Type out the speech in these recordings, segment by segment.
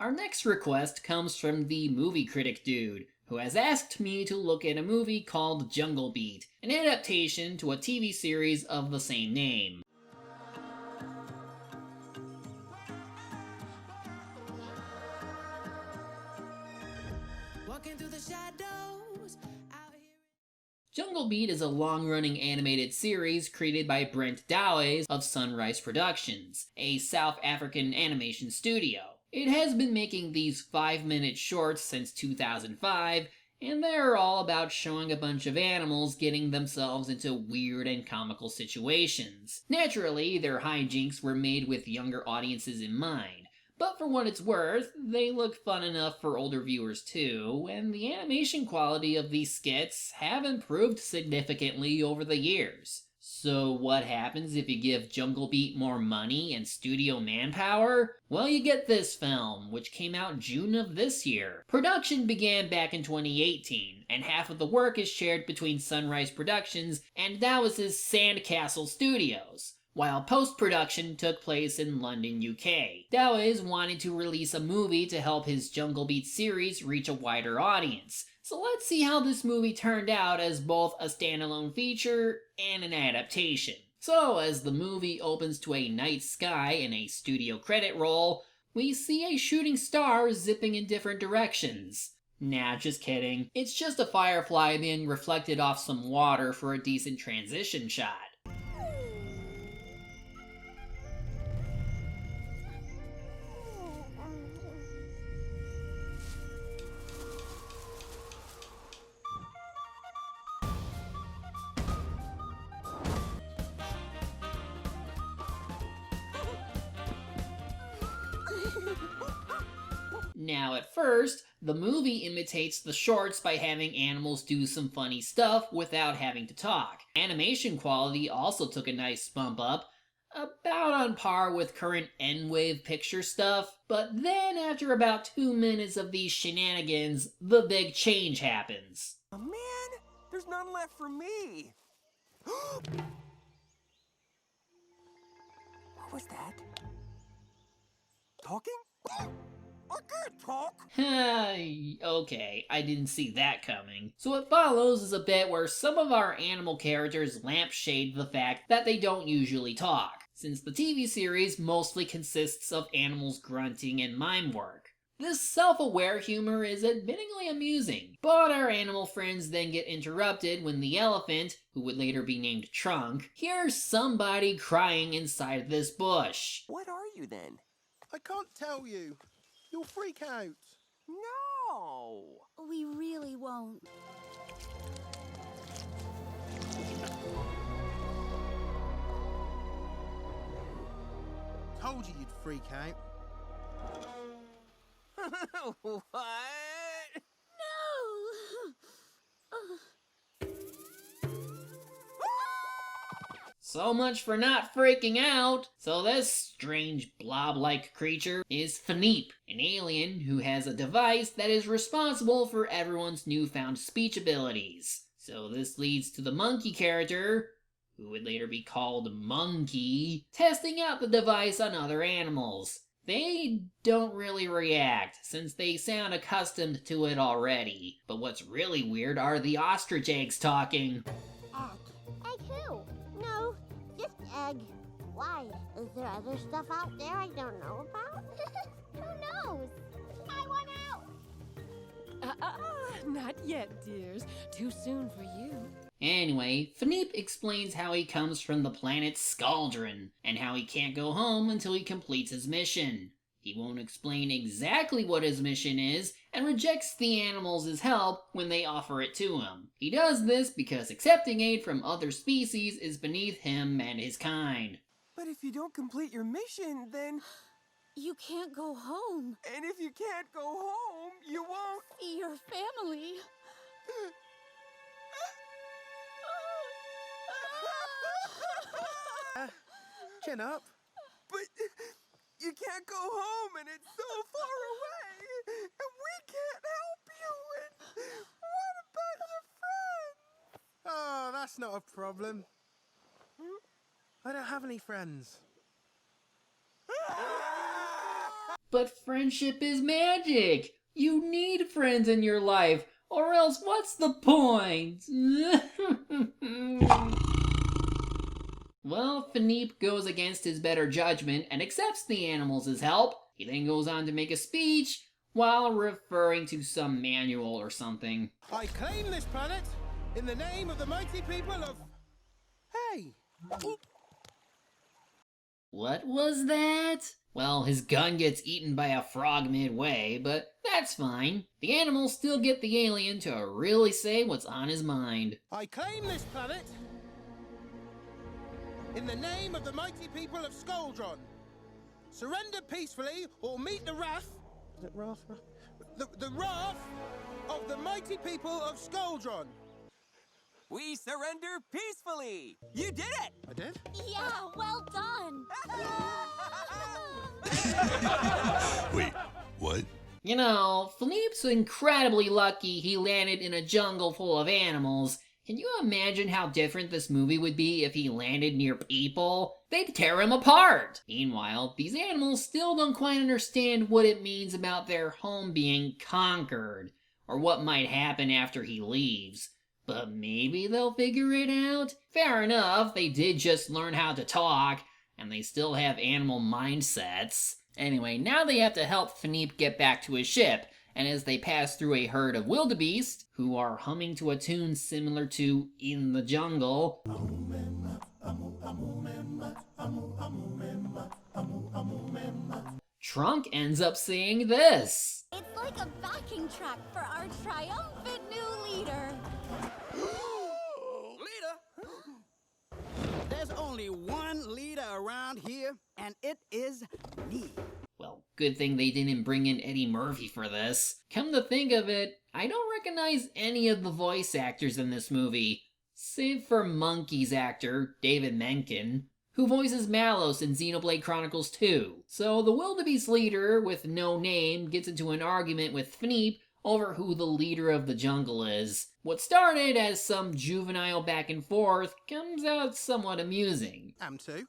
Our next request comes from the movie critic dude, who has asked me to look at a movie called Jungle Beat, an adaptation to a TV series of the same name. Walking through the shadows, out here. Jungle Beat is a long-running animated series created by Brent Dawes of Sunrise Productions, a South African animation studio. It has been making these 5-minute shorts since 2005, and they're all about showing a bunch of animals getting themselves into weird and comical situations. Naturally, their hijinks were made with younger audiences in mind, but for what it's worth, they look fun enough for older viewers too, and the animation quality of these skits have improved significantly over the years. So what happens if you give Jungle Beat more money and studio manpower? Well, you get this film, which came out June of this year. Production began back in 2018, and half of the work is shared between Sunrise Productions and Dawes' Sandcastle Studios, while post-production took place in London, UK. Dawes wanted to release a movie to help his Jungle Beat series reach a wider audience. So let's see how this movie turned out as both a standalone feature and an adaptation. So as the movie opens to a night sky and a studio credit roll, we see a shooting star zipping in different directions. Nah, just kidding. It's just a firefly being reflected off some water for a decent transition shot. Now at first, the movie imitates the shorts by having animals do some funny stuff without having to talk. Animation quality also took a nice bump up, about on par with current N-Wave picture stuff, but then after about 2 minutes of these shenanigans, the big change happens. Oh man, there's none left for me! What was that? Talking? I can't talk! Okay, I didn't see that coming. So what follows is a bit where some of our animal characters lampshade the fact that they don't usually talk, since the TV series mostly consists of animals grunting and mime work. This self-aware humor is admittingly amusing, but our animal friends then get interrupted when the elephant, who would later be named Trunk, hears somebody crying inside this bush. What are you then? I can't tell you. You'll freak out. No! We really won't. Told you you'd freak out. What? So much for not freaking out. So this strange blob-like creature is Philippe, an alien who has a device that is responsible for everyone's newfound speech abilities. So this leads to the monkey character, who would later be called Monkey, testing out the device on other animals. They don't really react, since they sound accustomed to it already. But what's really weird are the ostrich eggs talking. Egg who? No, just egg. Why? Is there other stuff out there I don't know about? Who knows? I want out! Not yet, dears. Too soon for you. Anyway, Philippe explains how he comes from the planet Skaldron, and how he can't go home until he completes his mission. He won't explain exactly what his mission is, and rejects the animals' help when they offer it to him. He does this because accepting aid from other species is beneath him and his kind. But if you don't complete your mission, then... You can't go home. And if you can't go home, you won't... See your family. Chin up. But you can't go home and it's so far away. And we can't help you. And what about your friends? Oh, that's not a problem. I don't have any friends. But friendship is magic. You need friends in your life, or else what's the point? Well, Philippe goes against his better judgment and accepts the animals as help. He then goes on to make a speech while referring to some manual or something. I claim this planet in the name of the mighty people of... Hey! What was that? Well, his gun gets eaten by a frog midway, but that's fine. The animals still get the alien to really say what's on his mind. I claim this planet in the name of the mighty people of Skoldron. Surrender peacefully or meet the wrath... Is it wrath? The wrath of the mighty people of Skoldron. We surrender peacefully! You did it! I did? Yeah, well done. Wait, what? You know, Philippe's incredibly lucky he landed in a jungle full of animals. Can you imagine how different this movie would be if he landed near people? They'd tear him apart! Meanwhile, these animals still don't quite understand what it means about their home being conquered, or what might happen after he leaves. But maybe they'll figure it out? Fair enough, they did just learn how to talk, and they still have animal mindsets. Anyway, now they have to help Philippe get back to his ship, and as they pass through a herd of wildebeest, who are humming to a tune similar to In the Jungle, Trunk ends up saying this. It's like a backing track for our triumphant new leader. Leader? There's only one leader around here, and it is me. Well, good thing they didn't bring in Eddie Murphy for this. Come to think of it, I don't recognize any of the voice actors in this movie, save for Monkey's actor, David Menken, who voices Malos in Xenoblade Chronicles 2. So the wildebeest leader, with no name, gets into an argument with Philippe over who the leader of the jungle is. What started as some juvenile back and forth comes out somewhat amusing. Am2.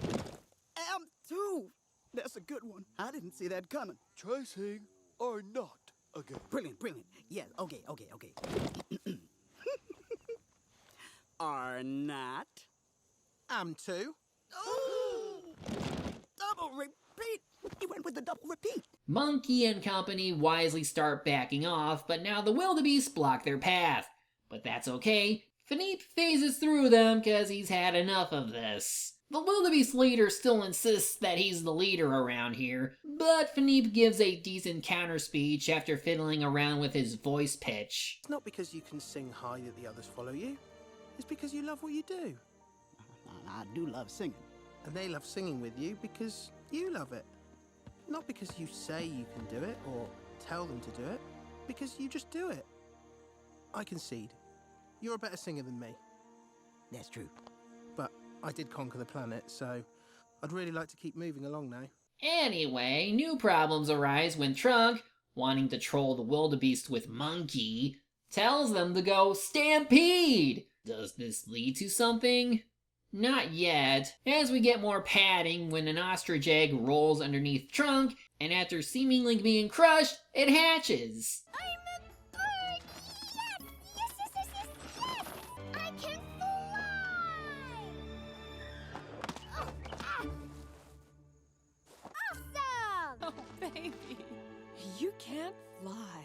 Am2. That's a good one. I didn't see that coming. Try saying, or not again. Brilliant, brilliant. Yeah, okay. Are not. Am2. Double repeat. He went with the double repeat. Monkey and company wisely start backing off, but now the wildebeest block their path. But that's okay. Philippe phases through them because he's had enough of this. The wildebeest leader still insists that he's the leader around here, but Philippe gives a decent counter speech after fiddling around with his voice pitch. It's not because you can sing high that the others follow you. It's because you love what you do. I do love singing. And they love singing with you because you love it. Not because you say you can do it or tell them to do it, because you just do it. I concede. You're a better singer than me. That's true. But I did conquer the planet, so I'd really like to keep moving along now. Anyway, new problems arise when Trunk, wanting to troll the wildebeest with Monkey, tells them to go stampede! Does this lead to something? Not yet, as we get more padding when an ostrich egg rolls underneath Trunk, and after seemingly being crushed, it hatches. I'm a bird! Yes! I can fly! Oh, Awesome! Oh, baby. You can't fly.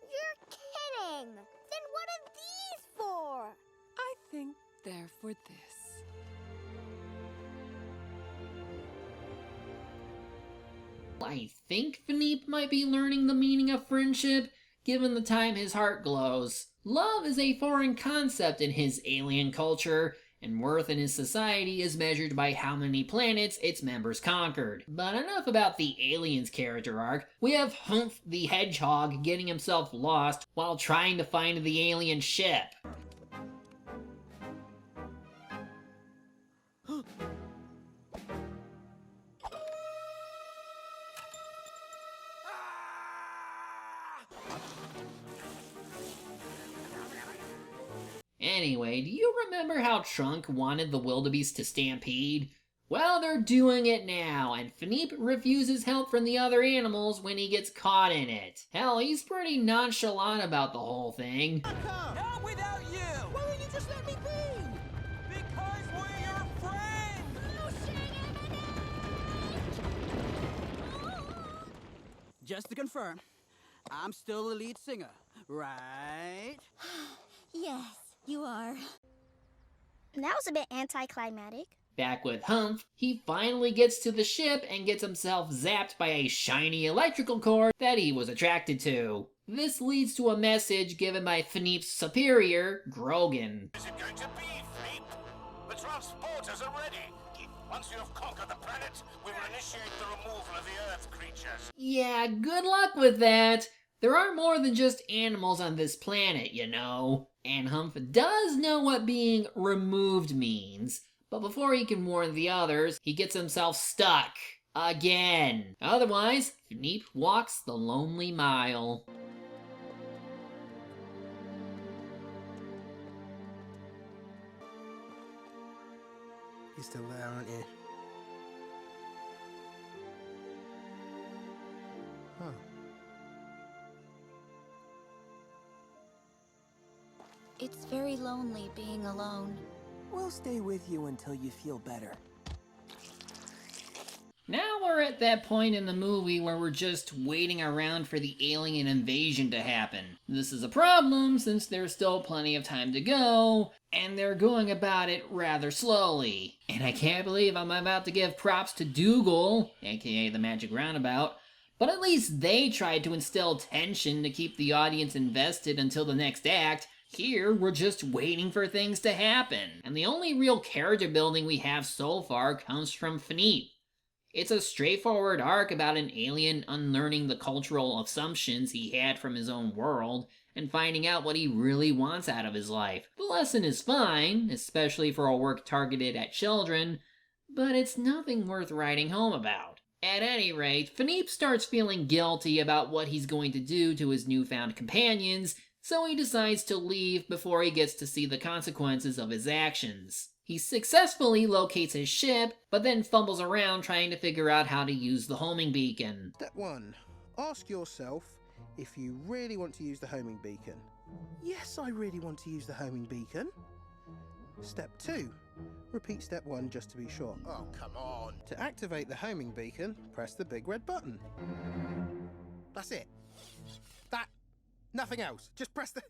You're kidding! Then what are these for? I think they're for this. I think Philippe might be learning the meaning of friendship, given the time his heart glows. Love is a foreign concept in his alien culture, and worth in his society is measured by how many planets its members conquered. But enough about the alien's character arc. We have Humph the Hedgehog getting himself lost while trying to find the alien ship. Anyway, do you remember how Trunk wanted the wildebeest to stampede? Well, they're doing it now, and Philippe refuses help from the other animals when he gets caught in it. Hell, he's pretty nonchalant about the whole thing. Not without you! Why won't you just let me be? Because we're your friends! Just to confirm, I'm still the lead singer, right? Yes, you are. That was a bit anticlimactic. Back with Humph, he finally gets to the ship and gets himself zapped by a shiny electrical cord that he was attracted to. This leads to a message given by Philippe's superior, Grogan. Is it going to be, Philippe? The transporters are ready. Once you have conquered the planet, we will initiate the removal of the Earth creatures. Yeah, good luck with that. There are more than just animals on this planet, you know. And Humph does know what being removed means. But before he can warn the others, he gets himself stuck. Again. Otherwise, Philippe walks the lonely mile. You're still there, aren't you? Huh. It's very lonely being alone. We'll stay with you until you feel better. Now we're at that point in the movie where we're just waiting around for the alien invasion to happen. This is a problem since there's still plenty of time to go, and they're going about it rather slowly. And I can't believe I'm about to give props to Dougal, aka the Magic Roundabout, but at least they tried to instill tension to keep the audience invested until the next act. Here, we're just waiting for things to happen. And the only real character building we have so far comes from Philippe. It's a straightforward arc about an alien unlearning the cultural assumptions he had from his own world and finding out what he really wants out of his life. The lesson is fine, especially for a work targeted at children, but it's nothing worth writing home about. At any rate, Philippe starts feeling guilty about what he's going to do to his newfound companions, so he decides to leave before he gets to see the consequences of his actions. He successfully locates his ship, but then fumbles around trying to figure out how to use the homing beacon. Step 1. Ask yourself if you really want to use the homing beacon. Yes, I really want to use the homing beacon. Step 2. Repeat step 1 just to be sure. Oh, come on. To activate the homing beacon, press the big red button. That's it. That. Nothing else. Just press the...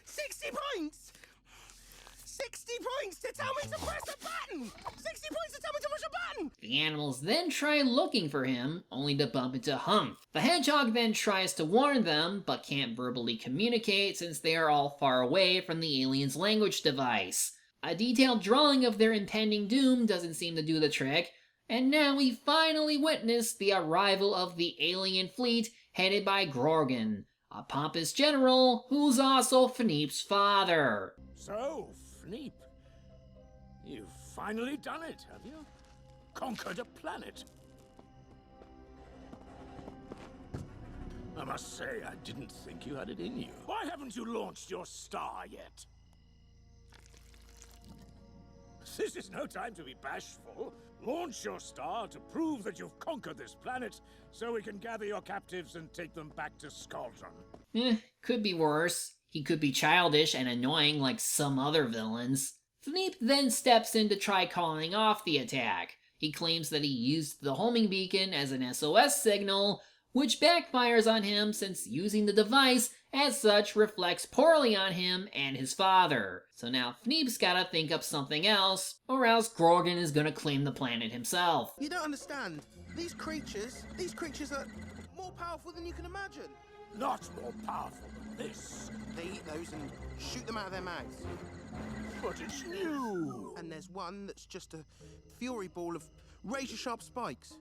60 points! 60 points to tell me to press a button! 60 points to tell me to push a button! The animals then try looking for him, only to bump into Humph. The hedgehog then tries to warn them, but can't verbally communicate since they are all far away from the alien's language device. A detailed drawing of their impending doom doesn't seem to do the trick, and now we finally witness the arrival of the alien fleet headed by Grogan, a pompous general who's also Philippe's father. So, Philippe, you've finally done it, have you? Conquered a planet. I must say, I didn't think you had it in you. Why haven't you launched your star yet? This is no time to be bashful. Launch your star to prove that you've conquered this planet, so we can gather your captives and take them back to Skaldron. Could be worse. He could be childish and annoying like some other villains. Philippe then steps in to try calling off the attack. He claims that he used the homing beacon as an SOS signal, which backfires on him since using the device as such reflects poorly on him and his father. So now Philippe's gotta think up something else, or else Grogan is gonna claim the planet himself. You don't understand. These creatures are more powerful than you can imagine. Not more powerful than this. They eat those and shoot them out of their mouths. But it's new. And there's one that's just a fury ball of razor-sharp spikes.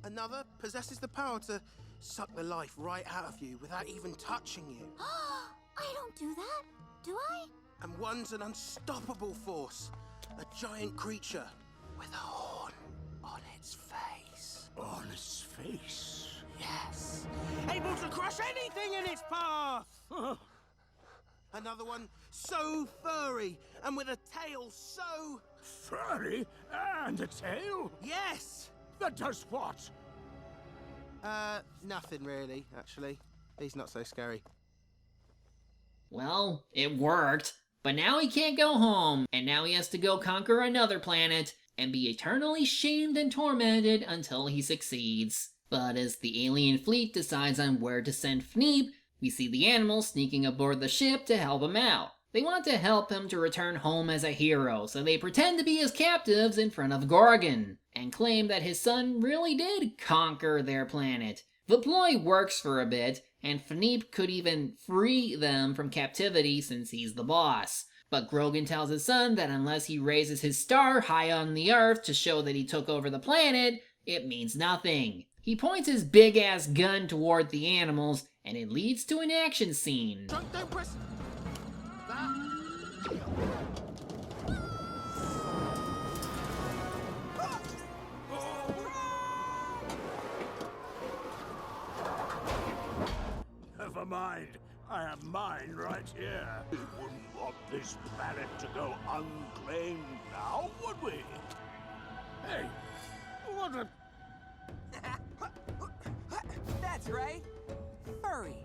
Another possesses the power to suck the life right out of you without even touching you. I don't do that, do I? And one's an unstoppable force. A giant creature with a horn on its face. On its face. Yes. Able to crush anything in its path! Another one so furry and with a tail so... Furry? And a tail? Yes! That does what? Nothing really, actually. He's not so scary. Well, it worked. But now he can't go home, and now he has to go conquer another planet and be eternally shamed and tormented until he succeeds. But as the alien fleet decides on where to send Fneep, we see the animals sneaking aboard the ship to help him out. They want to help him to return home as a hero, so they pretend to be his captives in front of Gorgon, and claim that his son really did conquer their planet. The ploy works for a bit, and Fneep could even free them from captivity since he's the boss. But Grogan tells his son that unless he raises his star high on the Earth to show that he took over the planet, it means nothing. He points his big-ass gun toward the animals, and it leads to an action scene. Don't press... Never mind. I have mine right here. We wouldn't want this planet to go unclaimed now, would we? Hey, what a... That's right. Furry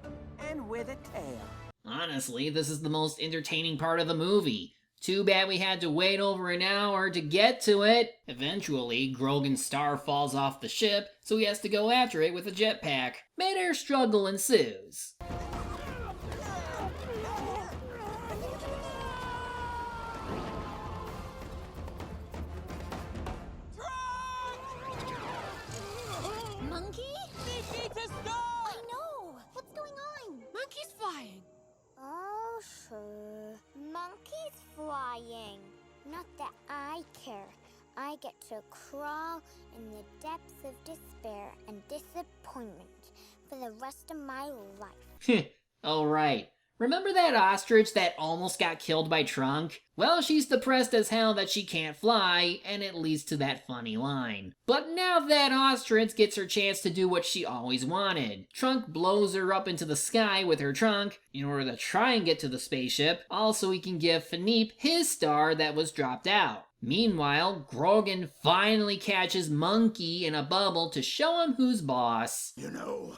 and with a tail. Honestly, this is the most entertaining part of the movie. Too bad we had to wait over an hour to get to it. Eventually, Grogan's star falls off the ship, so he has to go after it with a jetpack. Mid-air struggle ensues. Monkey? I know. What's going on? Monkey's flying. Oh, sure. Monkey's flying. Not that I care. I get to crawl in the depths of despair and disappointment for the rest of my life. Oh right. Remember that ostrich that almost got killed by Trunk? Well, she's depressed as hell that she can't fly, and it leads to that funny line. But now that ostrich gets her chance to do what she always wanted. Trunk blows her up into the sky with her trunk in order to try and get to the spaceship, also he can give Fneep his star that was dropped out. Meanwhile, Grogan finally catches Monkey in a bubble to show him who's boss. You know,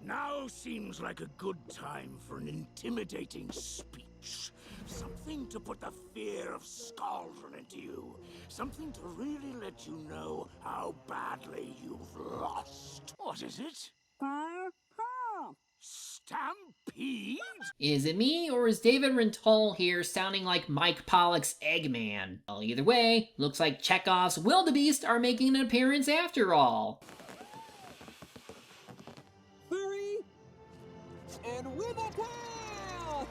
now seems like a good time for an intimidating speech. Something to put the fear of Skaldron into you. Something to really let you know how badly you've lost. What is it? Stampede? Is it me, or is David Rintoul here sounding like Mike Pollock's Eggman? Well, either way, looks like Chekhov's wildebeest are making an appearance after all. Furry and with a tail.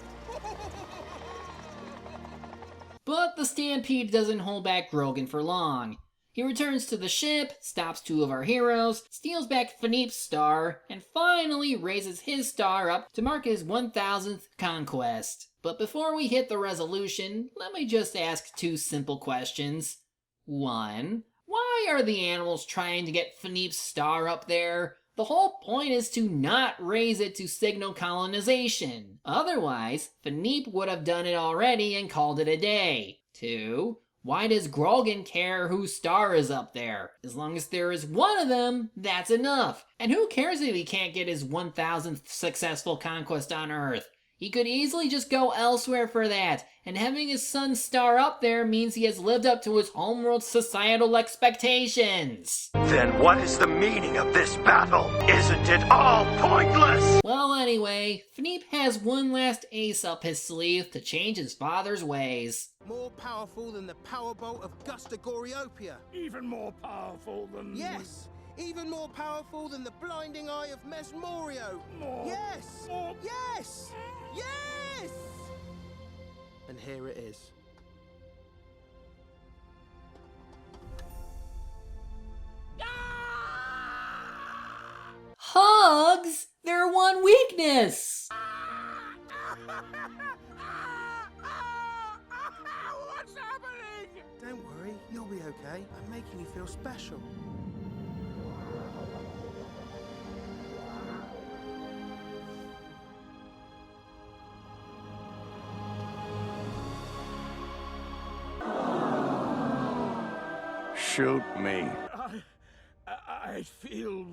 But the stampede doesn't hold back Grogan for long. He returns to the ship, stops two of our heroes, steals back Fneep's star, and finally raises his star up to mark his 1000th conquest. But before we hit the resolution, let me just ask two simple questions. 1. Why are the animals trying to get Fneep's star up there? The whole point is to not raise it to signal colonization. Otherwise, Fneep would have done it already and called it a day. 2. Why does Grogan care whose star is up there? As long as there is one of them, that's enough. And who cares if he can't get his 1000th successful conquest on Earth? He could easily just go elsewhere for that, and having his son's star up there means he has lived up to his homeworld societal expectations. Then what is the meaning of this battle? Isn't it all pointless? Well, anyway, Fneep has one last ace up his sleeve to change his father's ways. More powerful than the powerbolt of Gustagoriopia. Even more powerful than... Yes! Even more powerful than the blinding eye of Mesmorio. More. Yes! More. Yes! Yes! And here it is. Hugs! Their one weakness! What's happening? Don't worry, you'll be okay. I'm making you feel special. shoot me. I feel...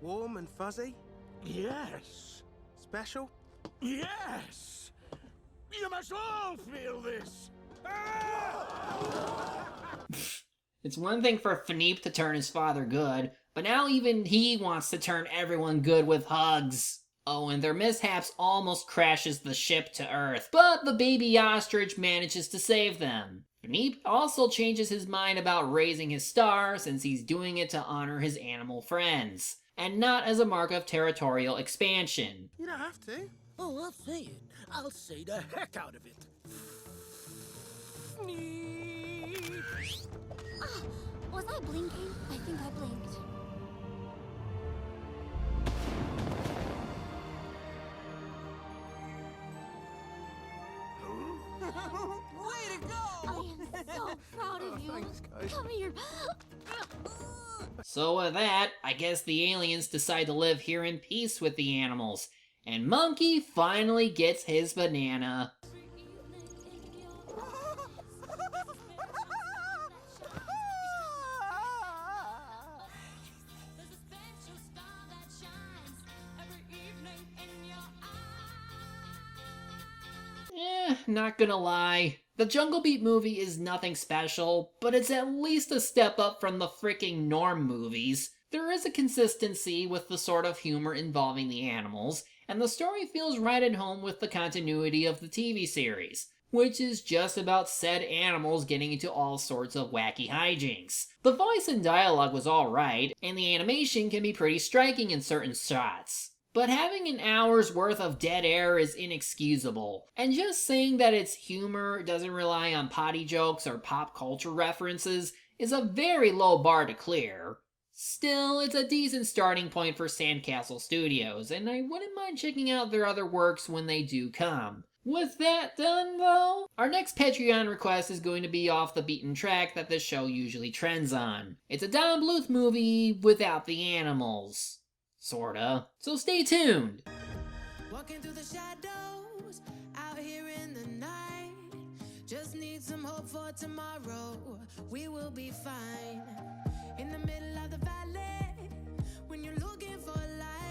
Warm and fuzzy? yes. Special? Yes! You must all feel this! It's one thing for Philippe to turn his father good, but now even he wants to turn everyone good with hugs. Oh, and their mishaps almost crashes the ship to Earth, but the baby ostrich manages to save them. Philippe also changes his mind about raising his star since he's doing it to honor his animal friends, and not as a mark of territorial expansion. You don't have to. Oh, I'll say it. I'll say the heck out of it. Was I blinking? I think I blinked. Way to go! I am so proud of you. Thanks, guys. Come here. So with that, I guess the aliens decide to live here in peace with the animals, and Monkey finally gets his banana. Not gonna lie, the Jungle Beat movie is nothing special, but it's at least a step up from the freaking Norm movies. There is a consistency with the sort of humor involving the animals, and the story feels right at home with the continuity of the TV series, which is just about said animals getting into all sorts of wacky hijinks. The voice and dialogue was alright, and the animation can be pretty striking in certain shots. But having an hour's worth of dead air is inexcusable, and just saying that its humor doesn't rely on potty jokes or pop culture references is a very low bar to clear. Still, it's a decent starting point for Sandcastle Studios, and I wouldn't mind checking out their other works when they do come. With that done, though, our next Patreon request is going to be off the beaten track that this show usually trends on. It's a Don Bluth movie without the animals. Sorta. So stay tuned! Walking through the shadows, out here in the night. Just need some hope for tomorrow. We will be fine. In the middle of the valley, when you're looking for light.